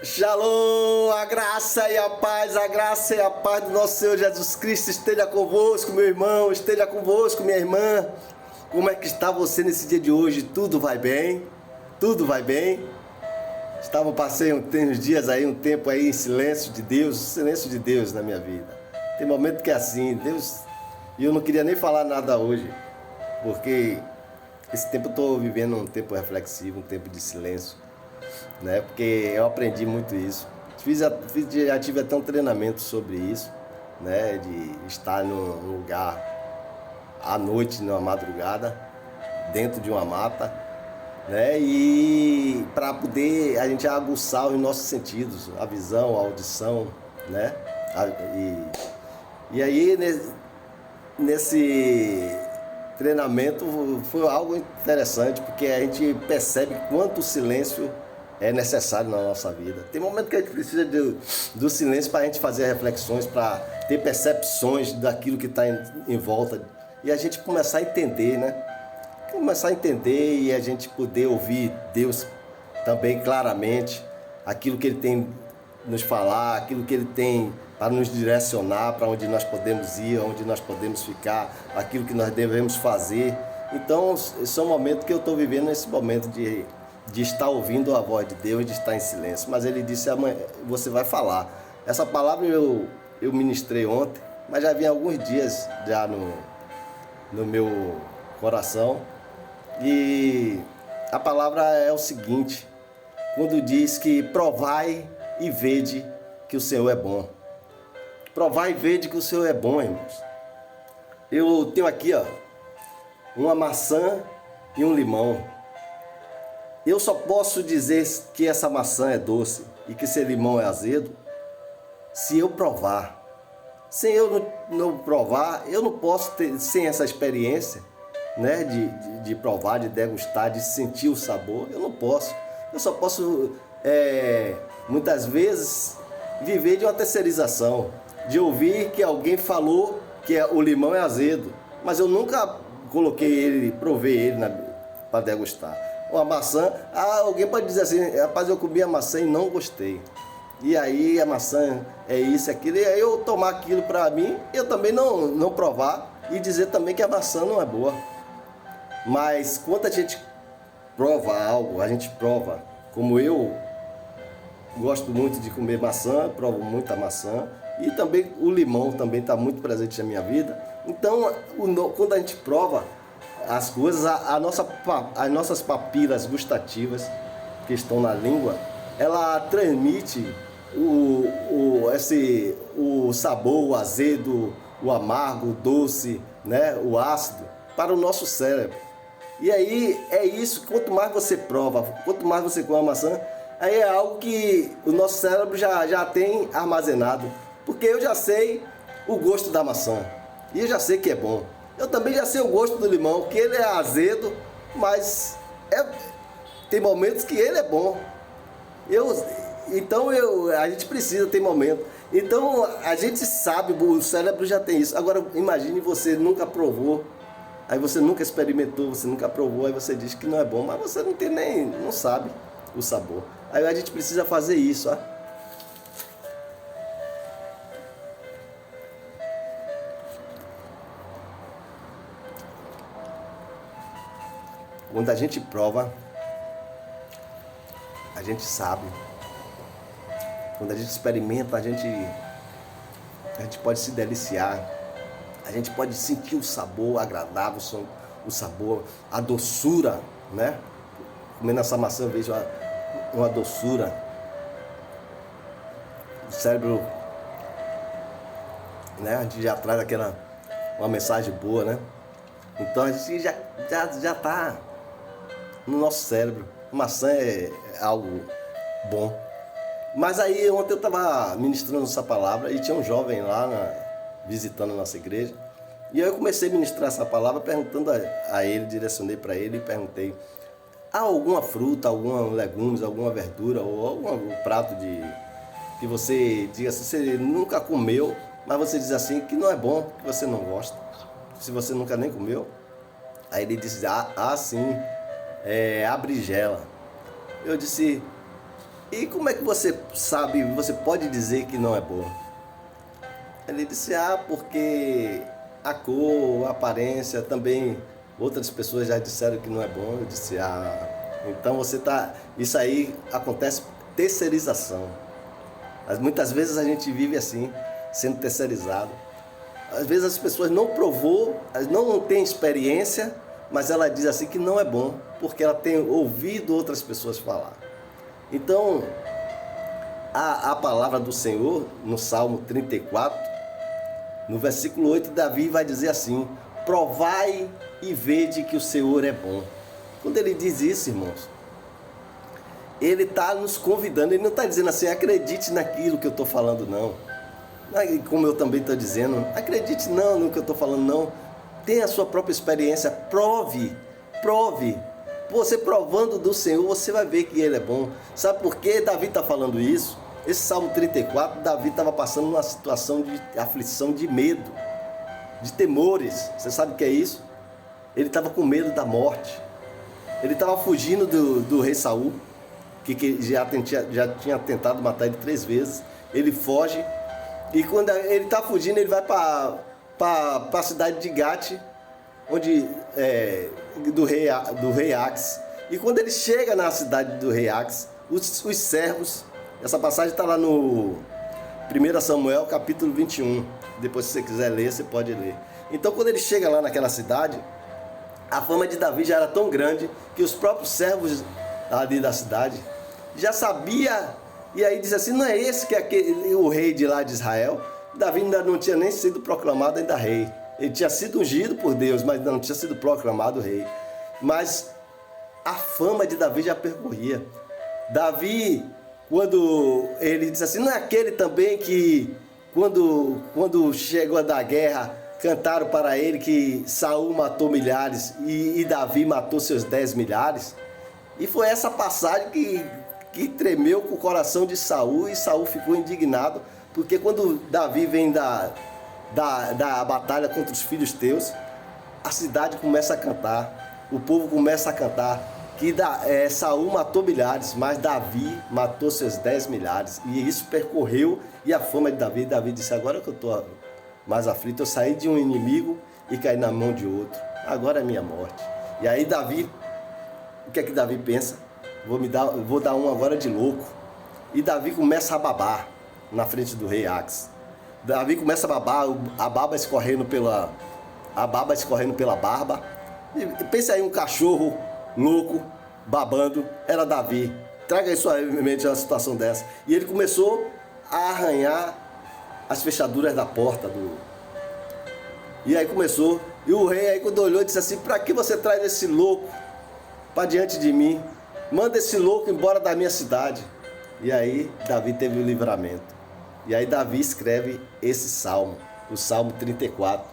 Shalom, a graça e a paz do nosso Senhor Jesus Cristo esteja convosco, meu irmão, esteja convosco, minha irmã. Como é que está você nesse dia de hoje? Tudo vai bem? Tudo vai bem? Passei uns dias aí, um tempo aí em silêncio de Deus na minha vida. Tem momento que é assim, Deus, e eu não queria nem falar nada hoje, porque esse tempo eu estou vivendo um tempo reflexivo, um tempo de silêncio, né? Porque eu aprendi muito isso. Já tive até um treinamento sobre isso, né? De estar num lugar à noite, numa madrugada, dentro de uma mata, né? E para poder a gente aguçar os nossos sentidos, a visão, a audição, né? E aí nesse treinamento foi algo interessante, porque a gente percebe quanto o silêncio é necessário na nossa vida. Tem momento que a gente precisa do silêncio para a gente fazer reflexões, para ter percepções daquilo que está em volta e a gente começar a entender, né? Começar a entender e a gente poder ouvir Deus também claramente, aquilo que Ele tem nos falar, aquilo que Ele tem para nos direcionar, para onde nós podemos ir, onde nós podemos ficar, aquilo que nós devemos fazer. Então, são momentos que eu estou vivendo esse momento de estar ouvindo a voz de Deus, de estar em silêncio. Mas Ele disse, amanhã você vai falar. Essa palavra eu ministrei ontem, mas já havia alguns dias já no meu coração. E a palavra é o seguinte, quando diz que provai e vede que o Senhor é bom. Provai e vede que o Senhor é bom, irmãos. Eu tenho aqui, ó, uma maçã e um limão. Eu só posso dizer que essa maçã é doce e que esse limão é azedo se eu provar. Sem eu não provar, eu não posso ter, sem essa experiência, né, de provar, de degustar, de sentir o sabor, eu não posso. Eu só posso, muitas vezes, viver de uma terceirização, de ouvir que alguém falou que o limão é azedo, mas eu nunca coloquei ele, provei ele para degustar. Uma maçã, alguém pode dizer assim, rapaz, eu comi a maçã e não gostei. E aí a maçã é isso, aquilo, e aí eu tomar aquilo para mim, eu também não provar e dizer também que a maçã não é boa. Mas quando a gente prova algo, a gente prova, como eu gosto muito de comer maçã, provo muita maçã, e também o limão também está muito presente na minha vida. Então, quando a gente prova as coisas, as nossas papilas gustativas que estão na língua, ela transmite o sabor, o azedo, o amargo, o doce, né, o ácido para o nosso cérebro. E aí é isso, quanto mais você prova, quanto mais você come a maçã, aí é algo que o nosso cérebro já tem armazenado. Porque eu já sei o gosto da maçã e eu já sei que é bom. Eu também já sei o gosto do limão, que ele é azedo, mas tem momentos que ele é bom. Então a gente precisa ter momento. Então a gente sabe, o cérebro já tem isso. Agora imagine você nunca provou, aí você nunca experimentou, você nunca provou, aí você diz que não é bom, mas você não sabe o sabor. Aí a gente precisa fazer isso, ó. Quando a gente prova, a gente sabe. Quando a gente experimenta, a gente pode se deliciar. A gente pode sentir o sabor agradável, o sabor, a doçura, né? Comendo essa maçã eu vejo uma doçura. O cérebro, né? A gente já traz uma mensagem boa, né? Então a gente já está no nosso cérebro. Maçã é algo bom. Mas aí ontem eu estava ministrando essa palavra e tinha um jovem lá visitando a nossa igreja. E aí eu comecei a ministrar essa palavra perguntando a ele, direcionei para ele e perguntei: há alguma fruta, algum legumes, alguma verdura ou algum prato que você diga assim, você nunca comeu, mas você diz assim que não é bom, que você não gosta, se você nunca nem comeu? Aí ele disse, sim, a berinjela. Eu disse, E como é que você sabe, você pode dizer que não é bom? Ele disse, porque a cor, a aparência, também outras pessoas já disseram que não é bom. Eu disse, então isso aí acontece terceirização. Mas muitas vezes a gente vive assim, sendo terceirizado. Às vezes as pessoas não provou, não têm experiência, mas ela diz assim que não é bom, porque ela tem ouvido outras pessoas falar. Então, a palavra do Senhor, no Salmo 34, no versículo 8, Davi vai dizer assim, provai e vede que o Senhor é bom. Quando ele diz isso, irmãos, ele está nos convidando, ele não está dizendo assim, acredite naquilo que eu estou falando, não. Como eu também estou dizendo, acredite não no que eu estou falando, não. Tenha a sua própria experiência, prove. Você provando do Senhor, você vai ver que Ele é bom. Sabe por que Davi está falando isso? Esse Salmo 34, Davi estava passando uma situação de aflição, de medo, de temores. Você sabe o que é isso? Ele estava com medo da morte. Ele estava fugindo do rei Saul, que já tinha tentado matar ele 3 vezes. Ele foge. E quando ele está fugindo, ele vai para a cidade de Gate, do rei Ax. E quando ele chega na cidade do rei Ax, os servos, essa passagem está lá no 1 Samuel, capítulo 21. Depois, se você quiser ler, você pode ler. Então, quando ele chega lá naquela cidade, a fama de Davi já era tão grande que os próprios servos ali da cidade já sabia. E aí diz assim, não é esse que é o rei de lá de Israel? Davi ainda não tinha nem sido proclamado ainda rei. Ele tinha sido ungido por Deus, mas não tinha sido proclamado rei. Mas a fama de Davi já percorria. Davi, quando ele diz assim, não é aquele também que quando chegou a dar guerra, cantaram para ele que Saul matou milhares e Davi matou seus 10 milhares? E foi essa passagem que tremeu com o coração de Saul, e Saul ficou indignado, porque quando Davi vem da batalha contra os filhos teus, a cidade começa a cantar, o povo começa a cantar que Saul matou milhares, mas Davi matou seus 10 milhares, e isso percorreu, e a fama de Davi disse, agora que eu estou mais aflito, eu saí de um inimigo e caí na mão de outro, agora é minha morte. E aí Davi, o que é que Davi pensa? Vou dar um agora de louco. E Davi começa a babar na frente do rei Ax. Davi começa a babar, a baba escorrendo pela barba. E pensa aí, um cachorro louco babando, era Davi. Traga em sua mente uma situação dessa. E ele começou a arranhar as fechaduras da porta E aí começou. E o rei aí quando olhou disse assim, para que você traz esse louco para diante de mim? Manda esse louco embora da minha cidade. E aí Davi teve o livramento. E aí Davi escreve esse salmo, o Salmo 34.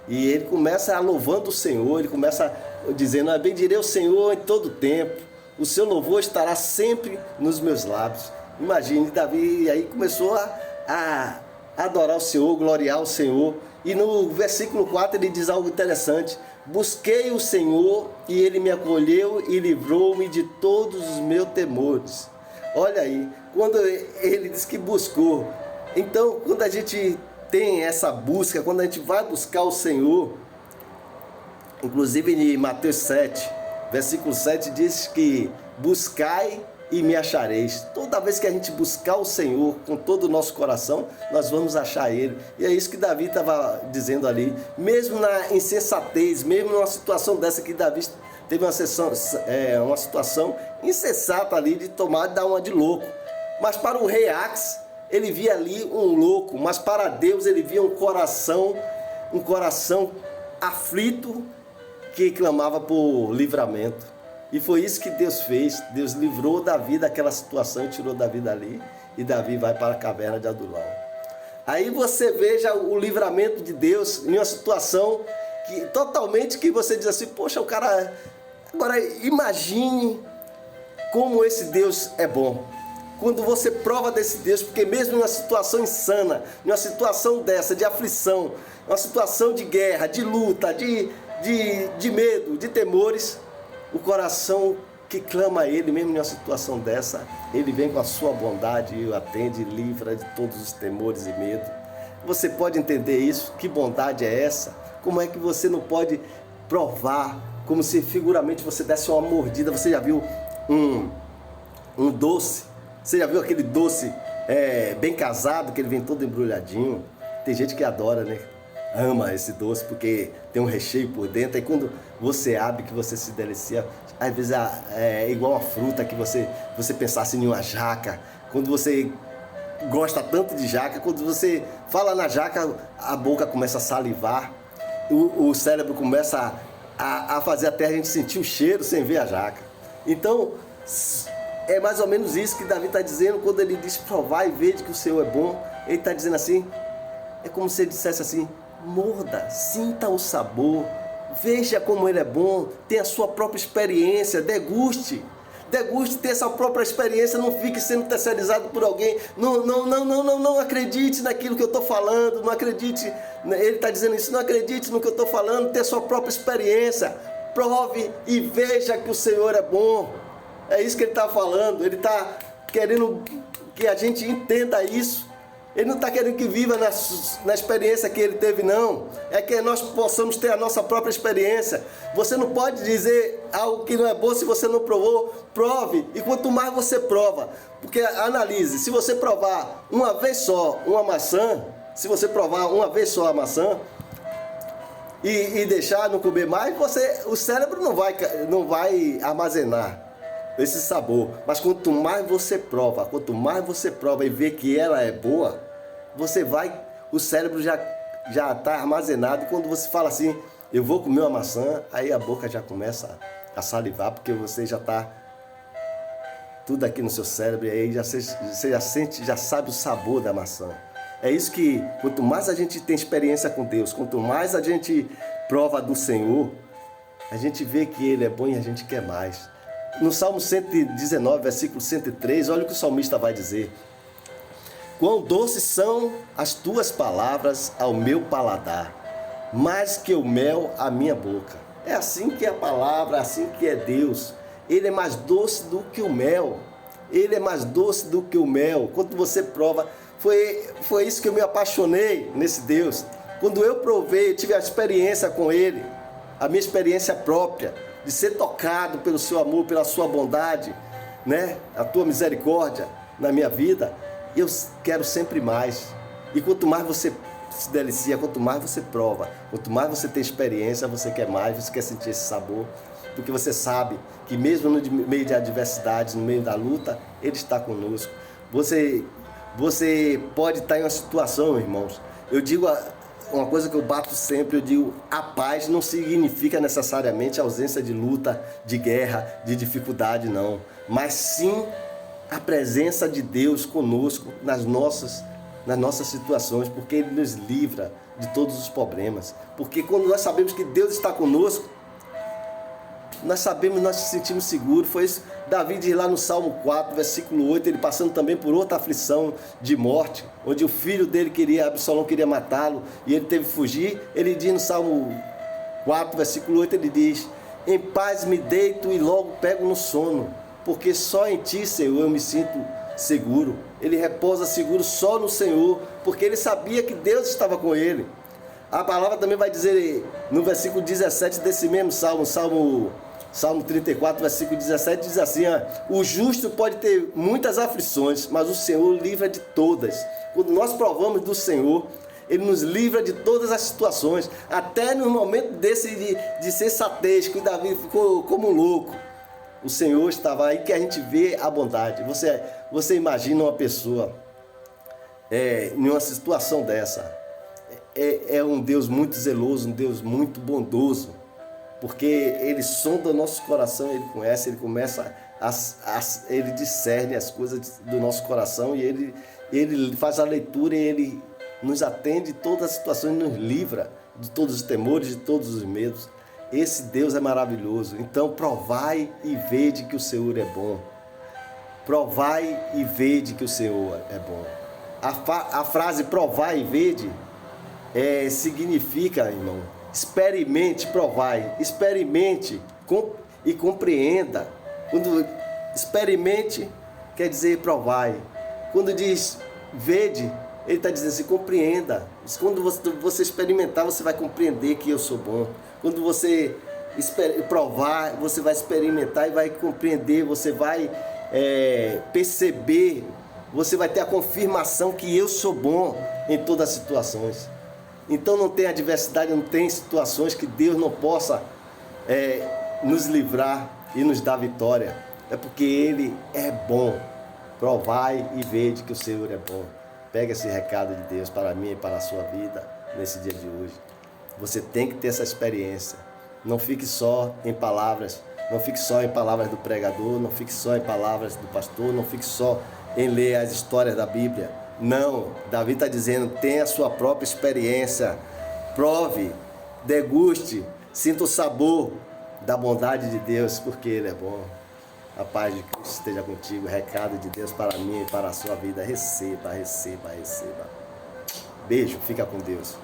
E ele começa louvando o Senhor, ele começa dizendo, bendirei o Senhor em todo tempo, o seu louvor estará sempre nos meus lábios. Imagine, Davi aí começou a adorar o Senhor, gloriar o Senhor. E no versículo 4 ele diz algo interessante, busquei o Senhor e Ele me acolheu e livrou-me de todos os meus temores. Olha aí, quando ele diz que buscou. Então, quando a gente tem essa busca, quando a gente vai buscar o Senhor, inclusive em Mateus 7, versículo 7 diz que buscai e me achareis. Toda vez que a gente buscar o Senhor com todo o nosso coração, nós vamos achar Ele. E é isso que Davi estava dizendo ali. Mesmo na insensatez, mesmo numa situação dessa que Davi teve uma situação insensata ali de dar uma de louco. Mas para o rei Ax, ele via ali um louco, mas para Deus ele via um coração aflito que clamava por livramento. E foi isso que Deus fez. Deus livrou Davi daquela situação e tirou Davi dali. E Davi vai para a caverna de Adulão. Aí você veja o livramento de Deus em uma situação que você diz assim, poxa, o cara... Agora imagine como esse Deus é bom. Quando você prova desse Deus, porque mesmo em uma situação insana, em uma situação dessa, de aflição, uma situação de guerra, de luta, de medo, de temores, o coração que clama a Ele, mesmo em uma situação dessa, Ele vem com a sua bondade e o atende e livra de todos os temores e medos. Você pode entender isso? Que bondade é essa? Como é que você não pode provar, como se figuramente você desse uma mordida? Você já viu um doce? Você já viu aquele doce bem casado, que ele vem todo embrulhadinho? Tem gente que adora, né? Ama esse doce porque tem um recheio por dentro. E quando você abre, que você se delicia, às vezes é igual a fruta que você pensasse em uma jaca. Quando você gosta tanto de jaca, quando você fala na jaca, a boca começa a salivar, o cérebro começa a fazer até a gente sentir o cheiro sem ver a jaca. Então, é mais ou menos isso que Davi está dizendo quando ele diz provar e ver que o Senhor é bom. Ele está dizendo assim, é como se ele dissesse assim, morda, sinta o sabor, veja como ele é bom, tenha a sua própria experiência, deguste, tenha essa própria experiência, não fique sendo terceirizado por alguém, não acredite naquilo que eu estou falando, não acredite, ele está dizendo isso, não acredite no que eu estou falando, tenha a sua própria experiência, prove e veja que o Senhor é bom. É isso que ele está falando, ele está querendo que a gente entenda isso. Ele não está querendo que viva na experiência que ele teve, não. É que nós possamos ter a nossa própria experiência. Você não pode dizer algo que não é bom se você não provou. Prove. E quanto mais você prova, porque analise, se você provar uma vez só uma maçã, se você provar uma vez só a maçã e deixar não comer mais, o cérebro não vai armazenar esse sabor. Mas quanto mais você prova e vê que ela é boa, o cérebro já está armazenado. E quando você fala assim, eu vou comer uma maçã, aí a boca já começa a salivar, porque você já está tudo aqui no seu cérebro, e aí você já sente, já sabe o sabor da maçã. É isso que, quanto mais a gente tem experiência com Deus, quanto mais a gente prova do Senhor, a gente vê que Ele é bom e a gente quer mais. No Salmo 119, versículo 103, olha o que o salmista vai dizer. Quão doces são as tuas palavras ao meu paladar, mais que o mel à minha boca. É assim que é a palavra, assim que é Deus. Ele é mais doce do que o mel. Ele é mais doce do que o mel. Quando você prova, foi isso que eu me apaixonei nesse Deus. Quando eu provei, eu tive a experiência com Ele, a minha experiência própria, de ser tocado pelo seu amor, pela sua bondade, né? A tua misericórdia na minha vida. Eu quero sempre mais. E quanto mais você se delicia, quanto mais você prova, quanto mais você tem experiência, você quer mais, você quer sentir esse sabor. Porque você sabe que mesmo no meio de adversidades, no meio da luta, Ele está conosco. Você pode estar em uma situação, irmãos. Eu digo uma coisa que eu bato sempre, eu digo, a paz não significa necessariamente a ausência de luta, de guerra, de dificuldade, não. Mas sim a presença de Deus conosco nas nossas situações, porque Ele nos livra de todos os problemas. Porque quando nós sabemos que Deus está conosco, nós nos sentimos seguros. Foi isso que Davi diz lá no Salmo 4, versículo 8, ele passando também por outra aflição de morte, onde o filho dele Absalão queria matá-lo, e ele teve que fugir. Ele diz no Salmo 4, versículo 8, ele diz, em paz me deito e logo pego no sono, porque só em ti, Senhor, eu me sinto seguro. Ele repousa seguro só no Senhor, porque ele sabia que Deus estava com ele. A palavra também vai dizer no versículo 17 desse mesmo Salmo 34, versículo 17, diz assim, o justo pode ter muitas aflições, mas o Senhor livra de todas. Quando nós provamos do Senhor, Ele nos livra de todas as situações, até no momento desse de sensatez, que o Davi ficou como um louco. O Senhor estava aí, que a gente vê a bondade. Você imagina uma pessoa em uma situação dessa. É um Deus muito zeloso, um Deus muito bondoso, porque Ele sonda o nosso coração, Ele conhece, Ele começa Ele discerne as coisas do nosso coração, e Ele faz a leitura, e Ele nos atende em todas as situações, nos livra de todos os temores, de todos os medos. Esse Deus é maravilhoso. Então provai e vede que o Senhor é bom. Provai e vede que o Senhor é bom. A frase provai e vede significa, irmão, experimente, provai, experimente e compreenda Quando experimente, quer dizer provai. Quando diz vede, ele está dizendo assim, compreenda. Quando você experimentar, você vai compreender que eu sou bom. Quando você provar, você vai experimentar e vai compreender, você vai perceber, você vai ter a confirmação que eu sou bom em todas as situações. Então não tem adversidade, não tem situações que Deus não possa nos livrar e nos dar vitória. É porque Ele é bom. Provai e vede que o Senhor é bom. Pega esse recado de Deus para mim e para a sua vida nesse dia de hoje. Você tem que ter essa experiência. Não fique só em palavras. Não fique só em palavras do pregador. Não fique só em palavras do pastor. Não fique só em ler as histórias da Bíblia. Não. Davi está dizendo, tenha a sua própria experiência. Prove, deguste, sinta o sabor da bondade de Deus, porque Ele é bom. A paz de Cristo esteja contigo. Recado de Deus para mim e para a sua vida. Receba, receba, receba. Beijo, fica com Deus.